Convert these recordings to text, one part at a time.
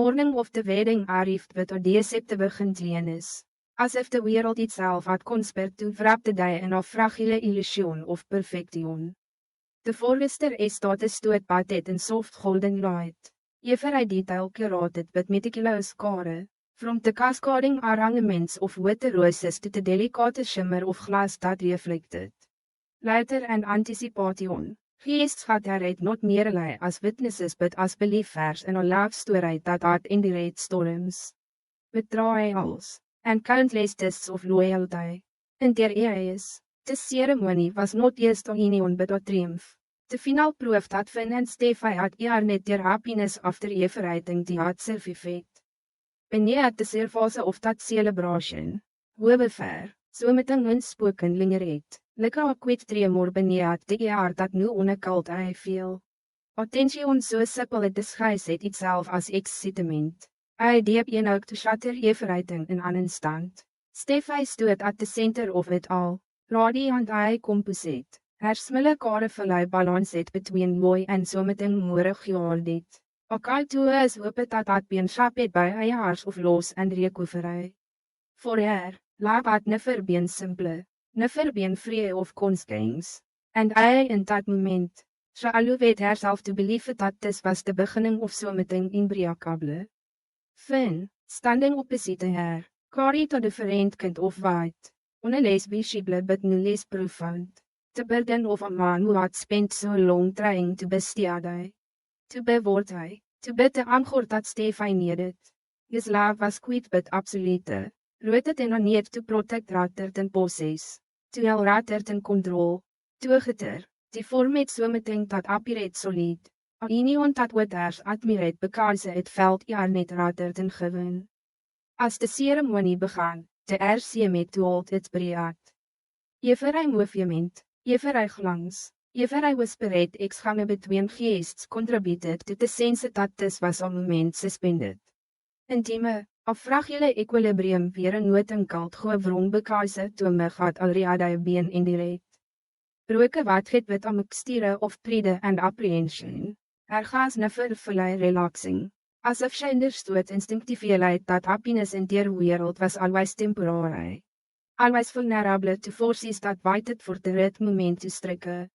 morning of the wedding arrived with a deceptive gentleness, as if the world itself had conspired to wrap the day in a fragile illusion of perfection. The forester estate stood patet in soft golden light. Every detail curated with meticulous care, from the cascading arrangements of white roses to the delicate shimmer of glass that reflected lighter and anticipation. Geest had het not merely as witnesses but as believers in a love story that had endured storms, betrayals, and countless tests of loyalty. In their eyes, the ceremony was not just a union but a triumph. The final proof that Finn and Steffi had earned their happiness after everything they had self-effect. Beneath the surface of that celebration, however, so met een unspoken lingeret, like a quick tremor beneath the air that no occult I feel. Attention so simple it disguised itself as excitement. I deep enough to shatter everything in an instant. Steffi stood at the center of it all, radiant eye composite. Her smille kare verlei balans het between mooi en so met een moorig jaar dit. Ook al toe is hoop het dat beenschap het by eienaars of los en reekoeverij. Voor haar, love had never been simple, never been free of constraints. And I in that moment, she allowed herself to believe that this was the beginning of so met een imbriakable. Finn, standing opposite her, carried a different kind of white, unless visible but no less profound. The burden of a man who had spent so long trying to besteden, to beword hij, to bid the antwoord that Steffi needed. His love was quick but absolute, rooted in a need to protect rather than possess, to held rather than control, toegeter, die format so meteen dat appeared solid, a union that would hers admired because it felt net rather than given. As the ceremony began, the RC met to hold its breath. Every movement, every glance, every whispered exchange between geests contributed to the sense that this was a moment suspended. Intieme, a fragile equilibrium weer een nooit en kalt gewrong because to me had already been indirect. Broke wat het met a mixture of pride and apprehension. Her gas never fully relaxing, as if she understood instinctively that happiness in their world was always temporary. Always vulnerable to forces that waited for the right moment to strike.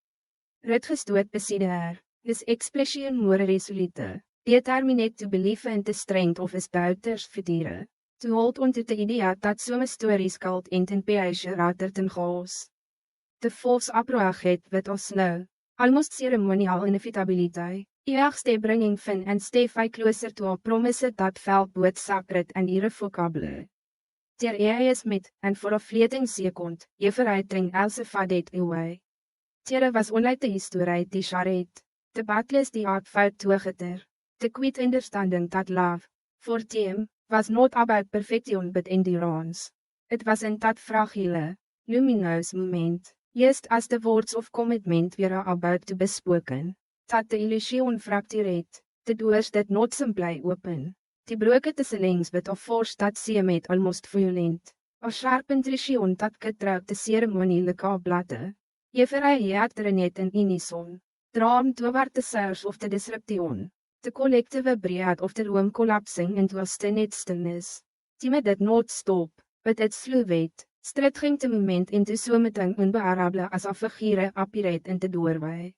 Rutgestoot beside her, his expression more resolute, determined to believe in the strength of his daughter's future, to hold on to the idea that some stories called in page rather than chaos. The false approach with us now, almost ceremonial inevitability, eerste bringing Finn and Steffi closer to a promise that felt both sacred and irrevocable. Ter is met, en voor een fleeting second, everything else faded away. Tere was onlike the history die charade, the battles die had fout toegeter, the quick understanding that love, for them, was not about perfection but endurance. It was in that fragile, luminous moment, just as the words of commitment were about to be spoken, that the illusion fractured, the doors did not simply open. Die broke tussenlings with a force that seemed almost violent, a sharp intuition that getrauwd the ceremonielike ablate. Every net in unison, drawn toward the source of the disruption, the collective breath of the room collapsing into a stinned stillness. Time did not stop, but it fluid, stretching the moment into so meteen unbearable as a figure appeared in the doorway.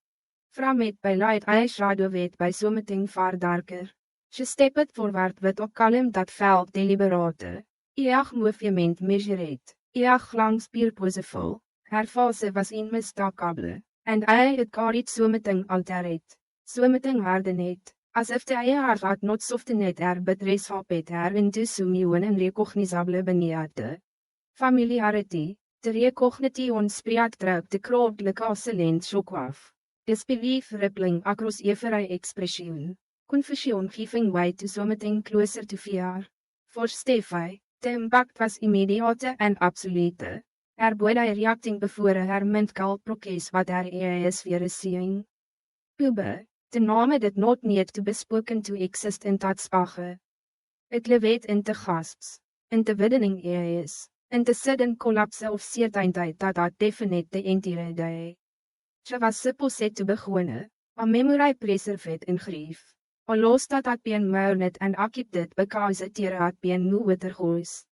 From it by light I shadowed by so meteen far darker. She stepped forward with a calm that felt deliberate. Each movement measured, each glance purposeful. Her face was unmistakable, and I had carried so meteen altered, so meteen hardened, as if the heart had not softened her but reshaped her into some new and recognizable beneath. Familiarity, the recognition spread through the crowd like a silent shockwave. Disbelief rippling across every expression. Confusion giving way to something closer to fear. For Steffi, the impact was immediate and absolute. Her body reacting before her mental process what her is weer seeing. Pube, the name did not need to be spoken to exist in that space. It lived in the gasps, in the widening is, in the sudden collapse of certainty that had definite the entire day. She was supposed to begin, a memory preserved in grief. Al los dat had been muurnet en akip dit because het tere had been nu wittergoes.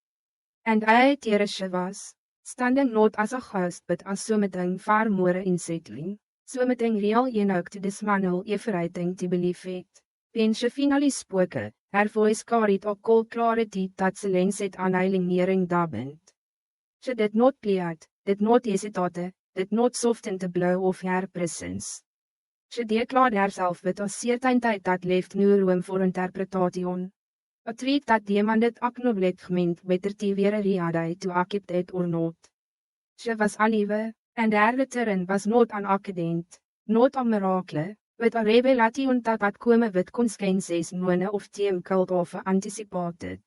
And hy tere was, standing not as a ghost but as something far more unsettling, something real enough to dismantle everything to believe it. When she finally spoke, her voice carried a cold clarity that silenced het annihilering dabbend. She did not plead, did not hesitate, did not soften the blow of her presence. She declared herself with a certainty that left no room for interpretation. A trait that demanded acknowledgement whether die weer a reality to accept it or not. She was alive, and her return was not an accident, not a miracle, but a revelation that had come with consequences none of them could have anticipated.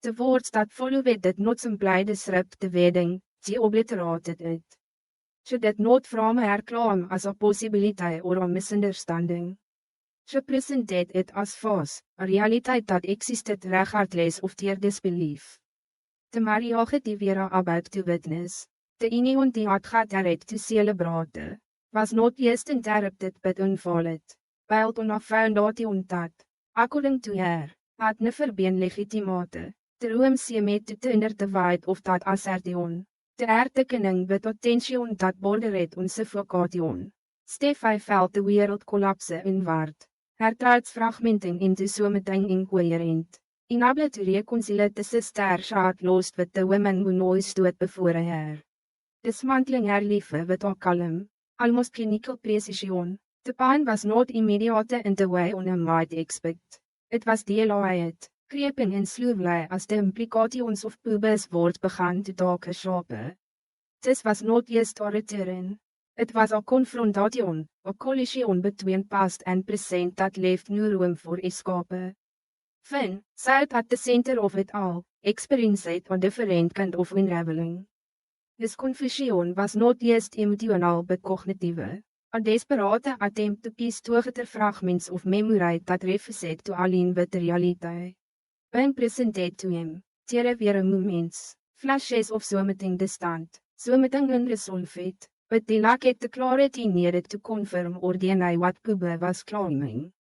The words that followed did not simply disrupt the wedding, they obliterated it. She did not frame her claim as a possibility or a misunderstanding. She presented it as false, a reality that existed regardless of their disbelief. The marriage die weer about to witness, the union die had gathered to celebrate, was not just interrupted but unfolded, built on a foundation that, according to her, had never been legitimate. De room sie met te tender te wide of dat assertion. De ertekening met attention dat bordered on suffocation. Steffi felt de wereld collapse inward. Her thoughts fragmenting into something incoherent. Inable to reconcile the sister she had lost with the women who now stood before her. Dismantling her life with a calm, almost clinical precision. The pain was not immediate in the way one might expect. It was delayed. Creeping en slowly as the implications of Pube's word began to take shape. This was not just a return. It was a confrontation, a collision between past and present that left no room for escape. Finn, sat at the center of it all, experienced a different kind of unraveling. His confusion was not just emotional but cognitive. A desperate attempt to piece together fragments of memory that refused to align with the reality. Being presented to him, tere weer moments, flashes of something distant, something unresolved, but the lack of the clarity needed to confirm or deny what Pube was claiming.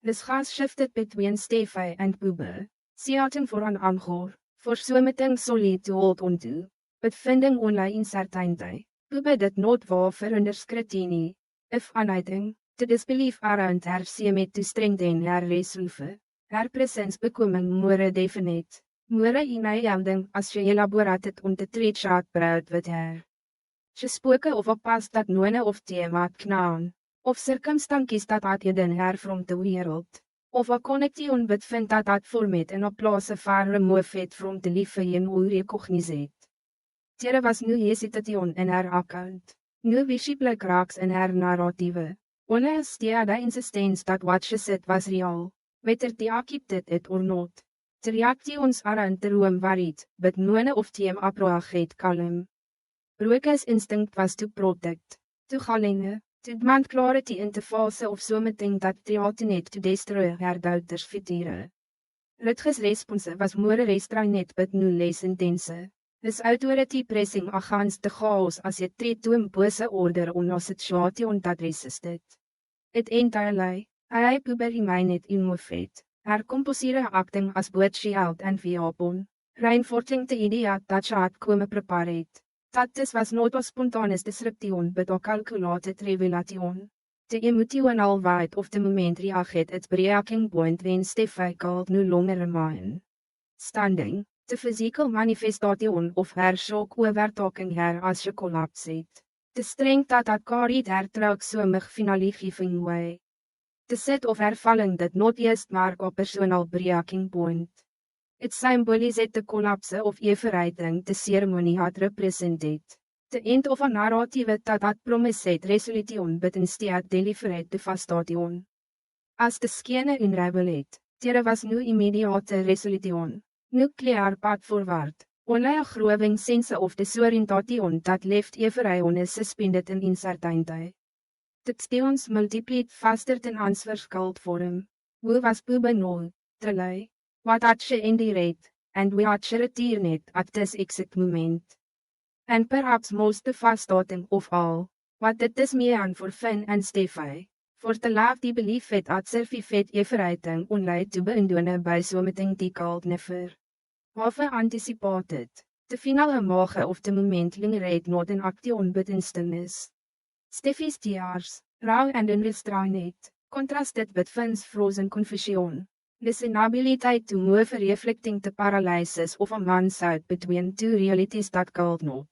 This gas shifted between Steffi and Pube, searching for an anchor, for something solid to hold onto, but finding only uncertainty. Pube did not waver under scrutiny, if anything, to disbelief around her seemed to strengthen her resolve. Her presence becoming more definite, more inhouding as she elaborated on the treat she had brought with her. She spoke of a past that none of them had known, of circumstances that had hidden her from the world, of a connection between that had formed in a place far removed from the life in unrecognized. There was no hesitation in her account, no visible cracks in her narrative, only a steady insistence that what she said was real. Whether they accepted it or not. The reactions around the room varied, but none of them approached calm. Roke's instinct was to protect, to galinge, to demand clarity in the face of something that threatened to destroy her daughter's future. Rutge's response was more restrained but no less intense. His authority pressing against the chaos as it tried to impose order on a situation that resisted. It entirely. Hy Pube remained immoved, her composite acting as both shield and weapon, reinforcing the idea that she had come prepared, that this was not a spontaneous disruption but a calculated revelation. The emotional weight of the moment reacted its breaking point when Steffi could no longer remain standing, the physical manifestation of her shock overtaking her as she collapsed. The strength that had carried her trok somig finally giving way. The set of her falling did not just mark a personal breaking point. It symbolized the collapse of everything the ceremony had represented. The end of a narrative that had promised resolution but instead delivered devastation. As the skene unraveled, there was no immediate resolution, no clear path forward, only a growing sense of disorientation that left everyone suspended in uncertainty. Dit steeds multiplied vaster ten answerskuld vorm. Hoe was Pube nou, terlei? Wat had she indirect, and we had she returned at this exact moment? And perhaps most devastating of all, what did this mean for Finn and Steffi? Voor te laaf die belief het at servifet everything onleid to beindone by someting die called never. Waarvoor anticipated, te finale mage of te momentling reed not in action but instillness. Steffi's tears, raw and unrestrained, contrasted with Finn's frozen confusion. This inability to move reflecting the paralysis of a man's out between two realities that called not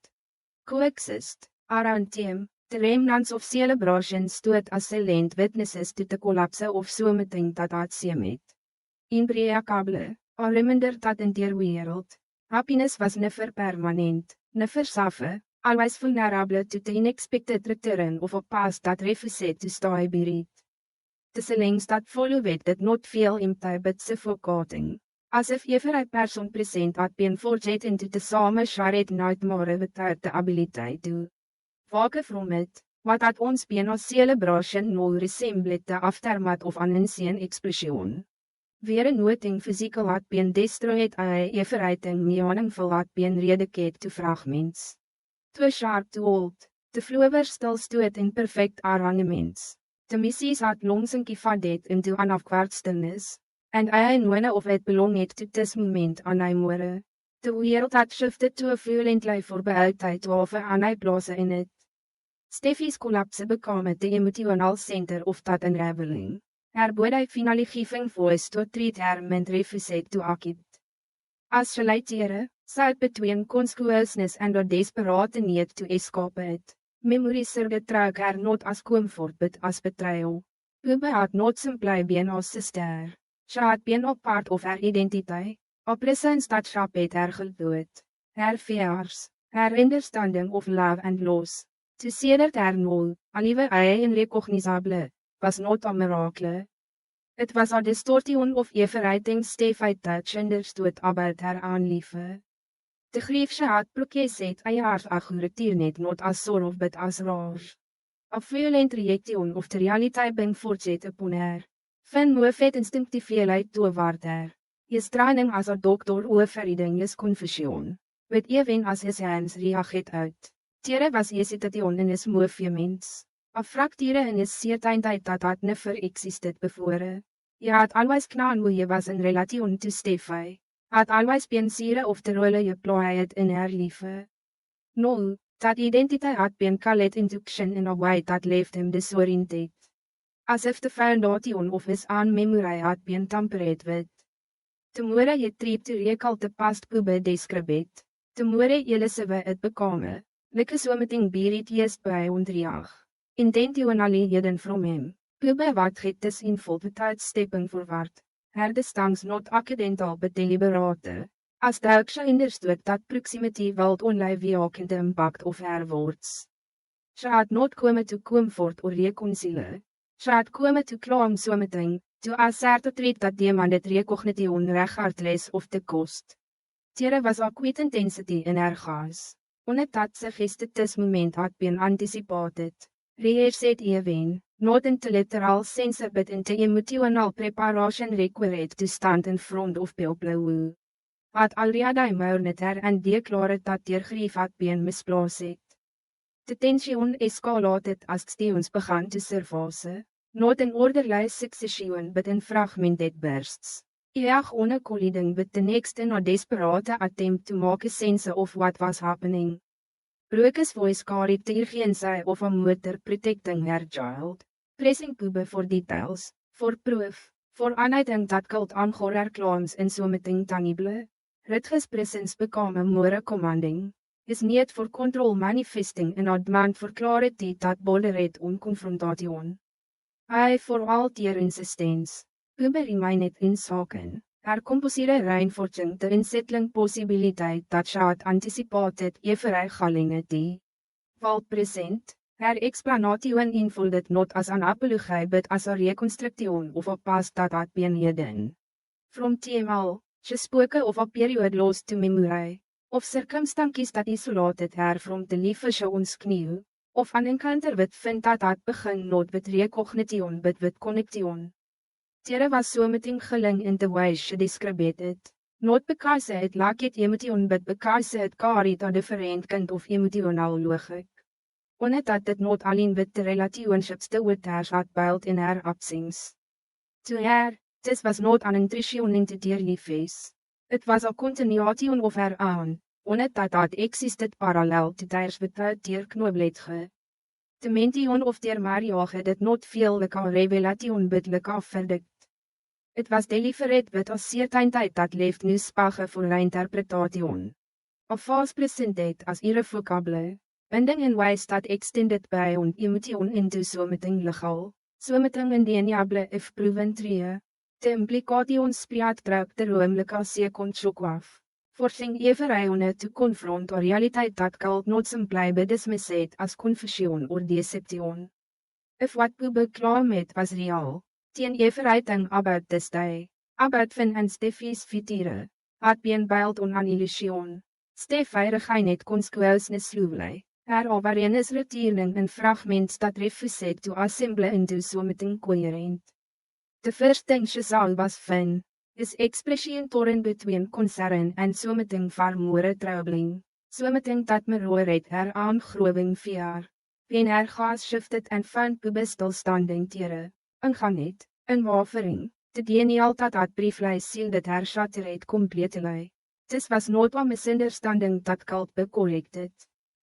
coexist, around him. The remnants of celebration stood as silent witnesses to the collapse of something that had seemed impregnable, a reminder that in their world, happiness was never permanent, never safe, always vulnerable to the unexpected return of a past that refused to stay buried. The ceilings that followed did not feel empty but suffocating, as if every person present had been forged into the same shared nightmare without the ability to wake from it, what had ons been a celebration no resembled the aftermath of an insane explosion. Weer een noting physical had been destroyed everything meaningful had been reduced to fragments. Too sharp to hold, the flower still stood in perfect arrangements. The missies had long gefadet into an afwaarts stillness, and in one of it belonged to this moment aan hy more. The world had shifted to a violently voorbehoudheid of aan hy blaze in it. Steffi's collapse became the emotional center of that unraveling. Her body finally giving voice to a treat her meant refused to accept. As she later, sat between consciousness and a desperate need to escape it. Memory served trug her not as comfort but as betrayal. Pube had not simply been her sister. She had been a part of her identity, a presence that shaped her gedood. Her fears, her understanding of love and loss. To sedert her nul, alive unrecognizable, was not a miracle. It was a distortion of everything Steffi touch understood about her aanliefde. De grief she had processed a jaar ago net not as sorrow but as rage. A violent reaction of the reality being forced upon her. Finn move het instinctiefly towards her. His training as a doctor overreading his confusion. With even as his hands reageerd uit. There was hesitation in his movements. A fracture in his certainty that had never existed before. He had always known who he was in relation to Steffi. Had always been sure of the role he played in her life. No, that identity had been called into action in a way that left him disoriented. As if the foundation of his own memory had been tampered with. Tomorrow he tried to recall the past Pube described. Tomorrow Elizabeth het bekame. Like something buried jest by ontreag. Intentionally hidden from him. Pube wat het this invol without stepping forward. Her distance not accidental but deliberate. As the she understood that proximity wilt only weaken the impact of her words. She had not come to comfort or reconcile. She had come to claim something, to assert a trait that demanded recognition regardless of the cost. There was a quiet intensity in her gaze. Only that suggested this moment had been anticipated. Rehearsed even, not in the literal sense but in the emotional preparation required to stand in front of people. Had already mourned her and declared that their grief had been misplaced. The tension escalated as Steons began to surface, not in orderly succession but in fragmented bursts. Each on colliding with the next in a desperate attempt to make sense of what was happening. Brooke's voice carried the urgency of a mother protecting her child, pressing Pube for details, for proof, for anything that could anchor her claims in something tangible. Rutge's presence became more commanding, his need for control manifesting in a demand for clarity that bordered on confrontation. Hij for all their insistence. Pube remained in zaken, her composite reinforcing the unsettling possibility that she had anticipated every gallinge die. While present, her explanation unfolded not as an apology but as a reconstruction of a past that had been hidden. From TML, she spoke of a period lost to memory, of circumstances that isolated her from the life she ons knew, of an encounter with Finn that had begun not with recognition but with connection. There was something geling in the way she described it, not because it lacked emotion but because it carried a different kind of emotional logic. omdat dat dit not alleen with the relationships to with her had built in her absence. To her, this was not an intrusion into their lives. It was a continuation of her own, omdat dat existed parallel to theirs without their knowledge. The mention of their marriage did not feel like a revelation but like a verdict. It was delivered with a certain tijd that left no space for interpretation. A false presented as irrevocable, binding in ways that extended by on emotion into something legal, something indeniable if proven true. The implication spread throughout the room like a second shockwave, forcing everyone to confront a reality that could not simply be dismissed as confusion or deception. If what Bube claimed was real, teen everything about this day, about Finn and Steffi's future, had been built on an illusion. Steffi regainet consequences slowly, her awareness returning in fragments that refused to assemble into something coherent. The first thing she saw was Finn, his expression torn between concern and something far more troubling, something that mirrored her own growing fear. When her gaze shifted and found Bube stilstanding tere, ingaan het, in wavering, the denial that had briefly sealed her shattered completely. This was not a misunderstanding that could be corrected.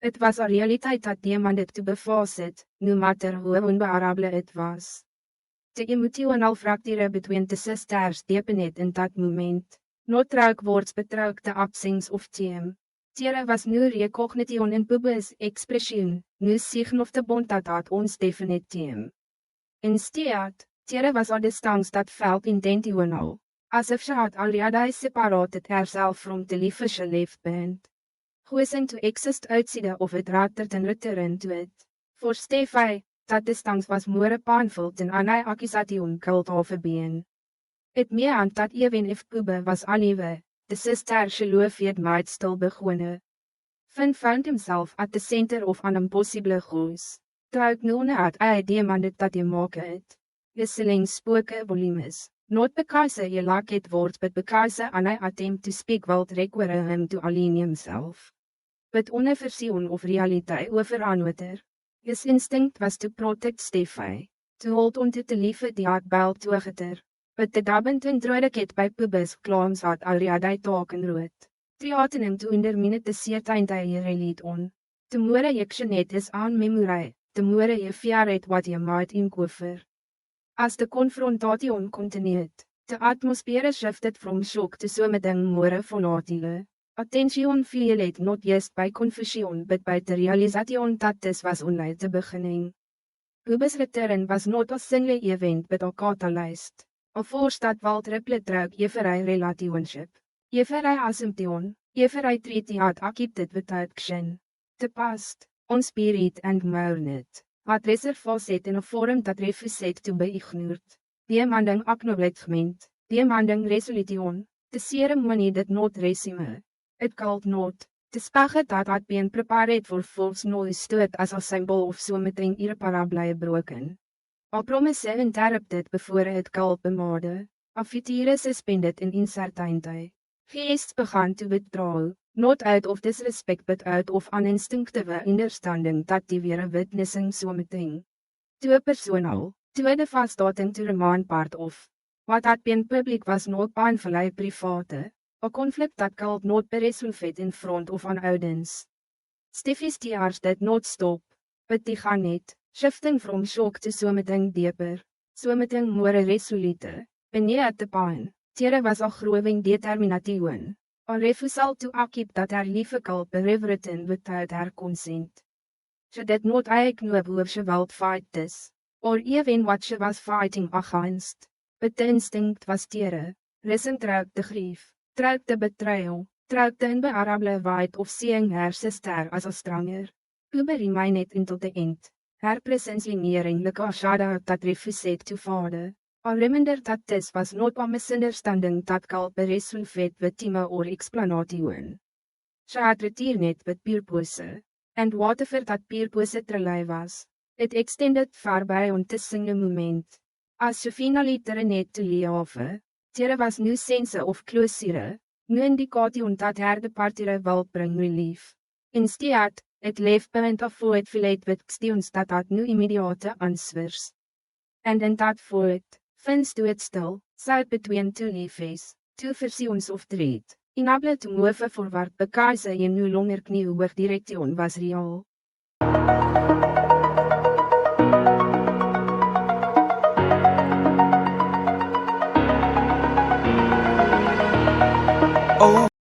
It was a reality that demanded to be faced, no matter how unbearable it was. The emotional fracture between the sisters deepened in that moment. No tragwoords betrok the absence of team. Tere was no recognition in Bube's expression, no sign of the bond that had ons definite team. Instead, Tere was a distance that felt intentional, as if she had already separated herself from the life she left behind. Choosing to exist outside of it rather than return to it. For Steffi, that distance was more painful than any accusation could have been. It meant that even if Bube was alive, the sister she loved might still be gone. Finn found himself at the center of an impossible goose. Throughout noon had I demanded that he make it. Whistling spoke volumes, not because he liked it words but because an attempt to speak would require him to align himself. But on a version of reality over another. His instinct was to protect Steffi, to hold on to the life die had built together. But the dabbend en druidekheid by Bube's claims had already taken root. Triaten him to undermine the certain die relied on. The more je net is aan memory, the more je feared wat je might incover. As the confrontation continued, the atmosphere shifted from shock to something more volatile. Attention fell not just by confusion but by the realization that this was only the beginning. Bube's return was not a single event but a catalyst. A force that would ripple through every relationship. Every assumption, every treaty had accepted without question. The past, unspirit and mourned, had reserved in a form that refused to be ignored. Demanding acknowledgement, demanding resolution, the ceremony did not resume. It called not, the spaghetti that had been prepared for false noise stood as a symbol of something irreparably broken. A promise interrupted before it called bemade, a future suspended in uncertainty. Geest began to withdraw, not out of disrespect but out of an instinctive understanding that die weer witnessing something. Too personal, too devastating to remain part of. What had been public was not painfully private. A conflict that could not be resolved in front of an audience. Steffi's tears did not stop, but they gaan net, shifting from shock to something deeper, something more resolute. Beneath the pain, Tere was a growing determination, a refusal to accept that her life could be rewritten without her consent. She did not know who she would fight this, or even what she was fighting against, but the instinct was Tere, risen throughout the grief. Throughout the betrayal, throughout the unbearable weight of seeing her sister as a stranger. Bube remained until the end, her presence lingering like a shadow that refused to fade. A reminder that this was not a misunderstanding that could be resolved with time or explanation. She had returned with purpose, and whatever that purpose truly was, it extended far beyond this single moment. As she finally turned to leave, there was no sense of closure, no indication that her departure will bring relief. Instead, Het leefpunt of voor het filet wit stions dat had nu immediate answers. En in dat voort, finds toe het stil, zout between two liefes, two versions of dread. Inable to move forward because je nu longer knew where direction was real.